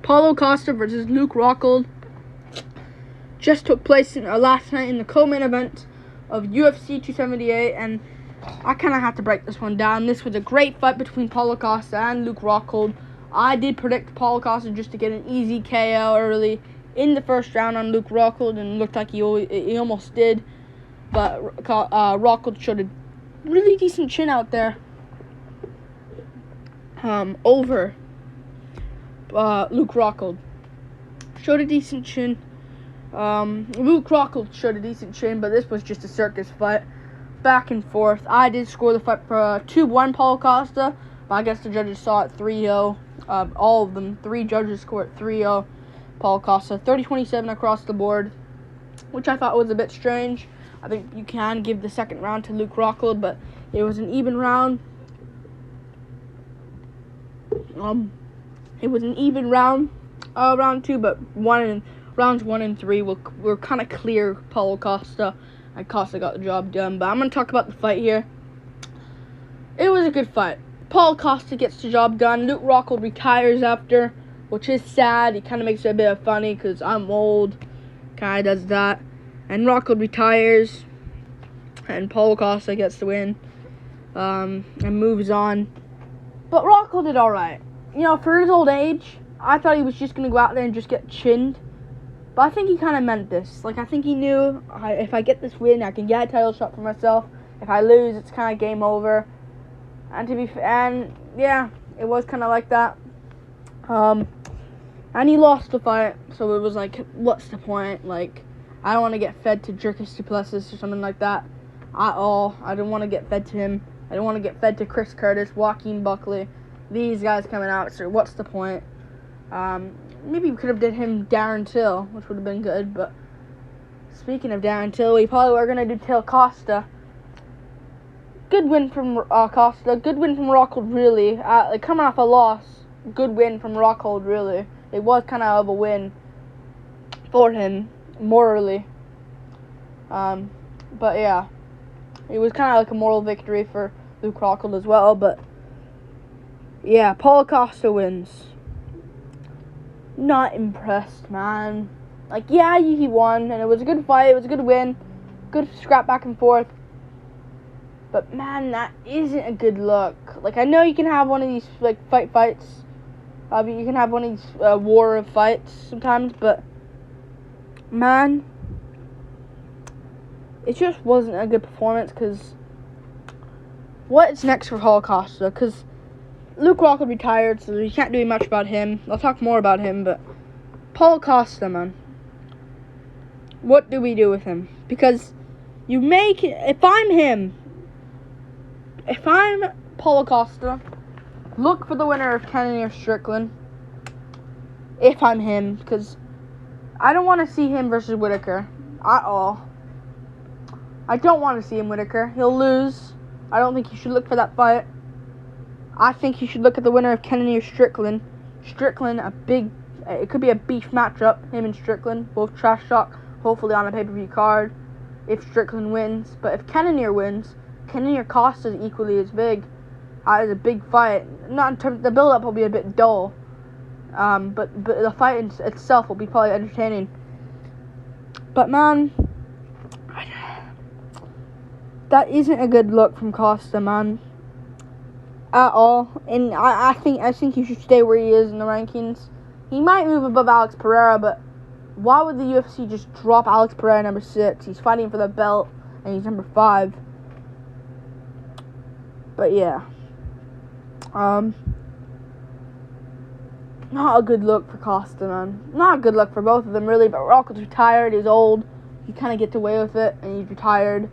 Paulo Costa versus Luke Rockhold just took place last night in the co-main event of UFC 278, and I kind of have to break this one down. This was a great fight between Paulo Costa and Luke Rockhold. I did predict Paulo Costa just to get an easy KO early in the first round on Luke Rockhold, and it looked like he almost did. But Rockhold showed a really decent chin out there over Luke Rockhold. Showed a decent chin. Luke Rockhold showed a decent chin, but this was just a circus fight. Back and forth. I did score the fight for 2-1 Paulo Costa, but I guess the judges saw it 3-0. All of them, 3 judges scored 3-0 Paulo Costa. 30-27 across the board, which I thought was a bit strange. I think you can give the second round to Luke Rockhold, but it was an even round. It was an even round, round 2, but rounds 1 and 3 were kind of clear Paulo Costa, and Costa got the job done. But I'm going to talk about the fight here. It was a good fight. Paulo Costa gets the job done. Luke Rockhold retires after, which is sad. He kind of makes it a bit funny because I'm old. Kind of does that. And Rockhold retires, and Paulo Costa gets the win, and moves on. But Rockhold did alright. You know, for his old age, I thought he was just going to go out there and just get chinned. But I think he kind of meant this. Like, I think he knew, if I get this win, I can get a title shot for myself. If I lose, it's kind of game over. And yeah, it was kind of like that. And he lost the fight, so it was like, what's the point? Like, I don't want to get fed to Dricus Duplessis or something like that at all. I don't want to get fed to him. I don't want to get fed to Chris Curtis, Joaquin Buckley, these guys coming out. So what's the point? Maybe we could have did him Darren Till, which would have been good. But speaking of Darren Till, we probably were going to do Till Costa. Good win from Costa. Good win from Rockhold, really. Like, coming off a loss, good win from Rockhold, really. It was kind of a win for him, morally. But yeah, it was kind of like a moral victory for Luke Rockhold as well. But yeah, Paulo Costa wins. Not impressed, man. Like, yeah, he won, and it was a good fight. It was a good win. Good scrap back and forth. But, man, that isn't a good look. Like, I know you can have one of these, like, fights. You can have one of these war of fights sometimes, but, man, it just wasn't a good performance, because what's next for Paulo Costa? Because Luke Rockhold retired, so you can't do much about him. I'll talk more about him, but Paulo Costa, man. What do we do with him? Because if I'm Paulo Costa, look for the winner of Cannonier Strickland. If I'm him, because I don't want to see him versus Whitaker at all. I don't want to see him Whitaker. He'll lose. I don't think you should look for that fight. I think you should look at the winner of Cannonier Strickland. Strickland, it could be a beef matchup, him and Strickland, both trash talk, hopefully on a pay-per-view card, if Strickland wins. But if Cannonier wins, Cannonier Costa is equally as big. It's a big fight. Not in terms, the build-up will be a bit dull, but the fight itself will be probably entertaining. But man, that isn't a good look from Costa, man. At all. And I think he should stay where he is in the rankings. He might move above Alex Pereira, but why would the UFC just drop Alex Pereira number 6? He's fighting for the belt, and he's number 5. But yeah. Not a good look for Costa, man. Not a good look for both of them, really, but Rockhold's retired, he's old. He kind of gets away with it, and he's retired.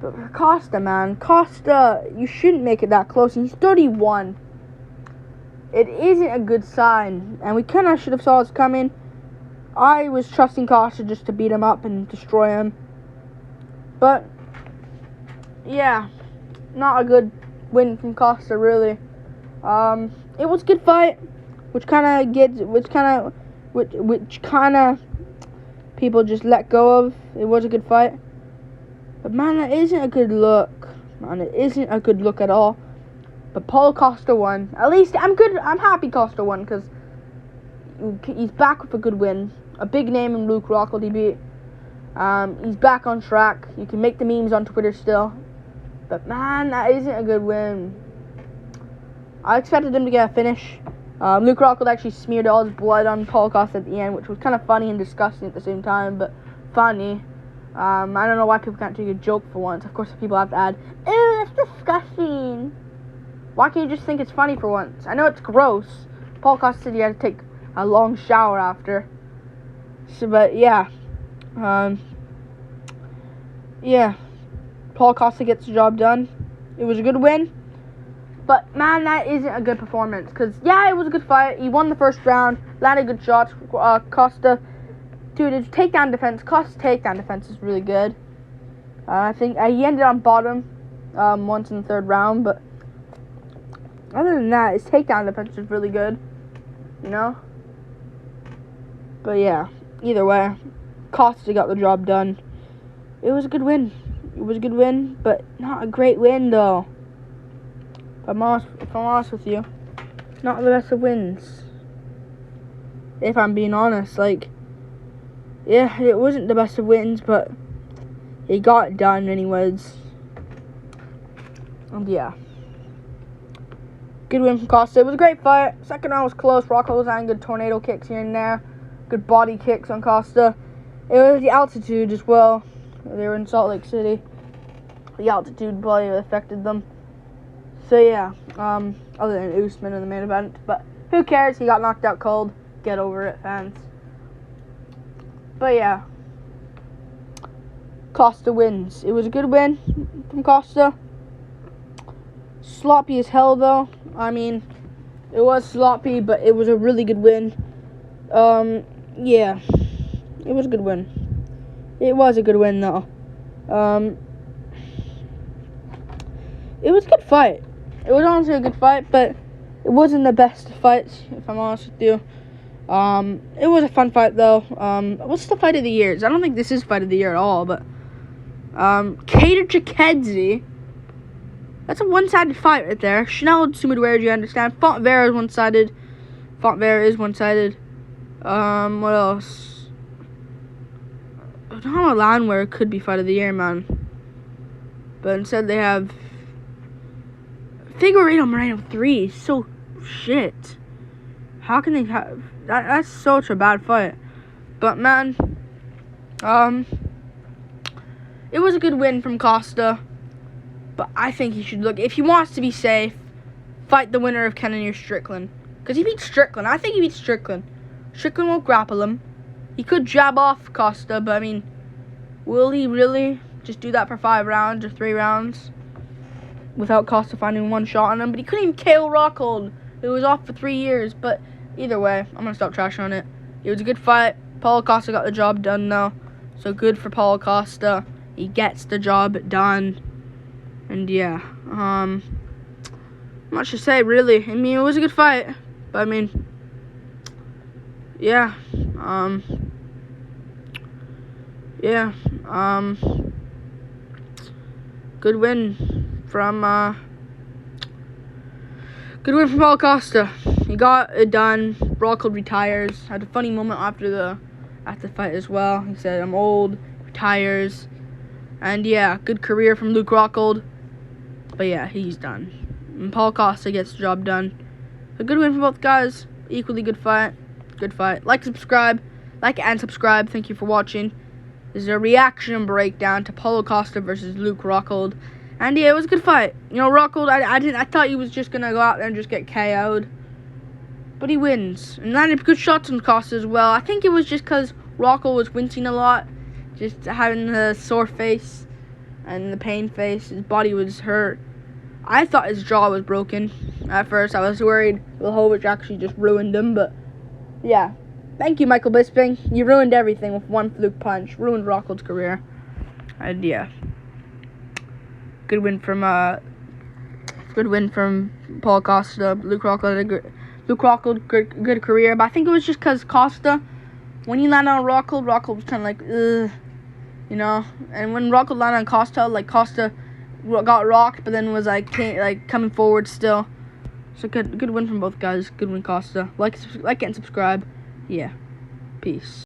But for Costa, man, you shouldn't make it that close. He's 31. It isn't a good sign, and we kind of should have saw this coming. I was trusting Costa just to beat him up and destroy him. But yeah, not a good win from Costa, really. It was a good fight, which kind of people just let go of. It was a good fight. But man, that isn't a good look. Man, it isn't a good look at all. But Paulo Costa won. At least I'm happy Costa won, because he's back with a good win. A big name in Luke Rockhold he beat. He's back on track. You can make the memes on Twitter still. But, man, that isn't a good win. I expected him to get a finish. Luke Rockhold actually smeared all his blood on Paulo Costa at the end, which was kind of funny and disgusting at the same time, but funny. I don't know why people can't take a joke for once. Of course, people have to add, ew, that's disgusting. Why can't you just think it's funny for once? I know it's gross. Paulo Costa said he had to take a long shower after. So, but, yeah. Yeah. Paulo Costa gets the job done. It was a good win. But, man, that isn't a good performance. Because, yeah, it was a good fight. He won the first round. Landed good shots. Costa, dude, his takedown defense. Costa's takedown defense is really good. I think he ended on bottom once in the third round. But, other than that, his takedown defense is really good. You know? But, yeah. Either way, Costa got the job done. It was a good win. It was a good win, but not a great win, though. If I'm honest with you, not the best of wins. If I'm being honest, like, yeah, it wasn't the best of wins, but he got it done anyways. And yeah, good win from Costa. It was a great fight. Second round was close. Rockhold was having good tornado kicks here and there, good body kicks on Costa. It was the altitude as well. They were in Salt Lake City. The altitude probably affected them. So yeah, other than Usman in the main event. But who cares? He got knocked out cold. Get over it, fans. But yeah, Costa wins. It was a good win from Costa. Sloppy as hell, though. I mean, it was sloppy, but it was a really good win. Yeah, it was a good win. It was a good win, though. It was a good fight. It was honestly a good fight, but it wasn't the best of fights, if I'm honest with you. It was a fun fight, though. What's the fight of the year? I don't think this is fight of the year at all, but Kader Chikedzi. That's a one-sided fight right there. Chanel Sumidware, you understand? Font Vera is one-sided. Font Vera is one-sided. What else? I don't know a line where it could be fight of the year, man. But instead they have Figueiredo Moreno 3. So shit. How can they have that? That's such a bad fight. But man, it was a good win from Costa. But I think he should look, if he wants to be safe, fight the winner of Cannonier Strickland. Because he beat Strickland. I think he beats Strickland. Strickland won't grapple him. He could jab off Costa, but I mean, will he really just do that for 5 rounds or 3 rounds without Costa finding one shot on him? But he couldn't even KO Rockhold, who was off for 3 years. But either way, I'm going to stop trashing on it. It was a good fight. Paulo Costa got the job done, though. So good for Paulo Costa. He gets the job done. And yeah, not much to say, really. I mean, it was a good fight. But I mean, yeah, good win from Paulo Costa. He got it done. Rockhold retires. Had a funny moment after the fight as well. He said, "I'm old," retires, and yeah, good career from Luke Rockhold. But yeah, he's done. And Paulo Costa gets the job done. A good win for both guys. Equally good fight. Good fight. Like and subscribe. Thank you for watching. This is a reaction breakdown to Paulo Costa versus Luke Rockhold. And yeah, it was a good fight. You know, Rockhold, I thought he was just gonna go out there and just get KO'd. But he wins. And landed good shots on Costa as well. I think it was just because Rockhold was wincing a lot. Just having the sore face and the pain face. His body was hurt. I thought his jaw was broken. At first, I was worried Blachowicz actually just ruined him, but yeah. Thank you, Michael Bisping. You ruined everything with one fluke punch. Ruined Rockhold's career. And yeah. Good win from Paulo Costa. Luke Rockhold, good career. But I think it was just because Costa, when he landed on Rockhold was kind of like, ugh, you know. And when Rockhold landed on Costa, like Costa got rocked, but then was like coming forward still. So good win from both guys. Good win, Costa. Like and subscribe. yeah, peace.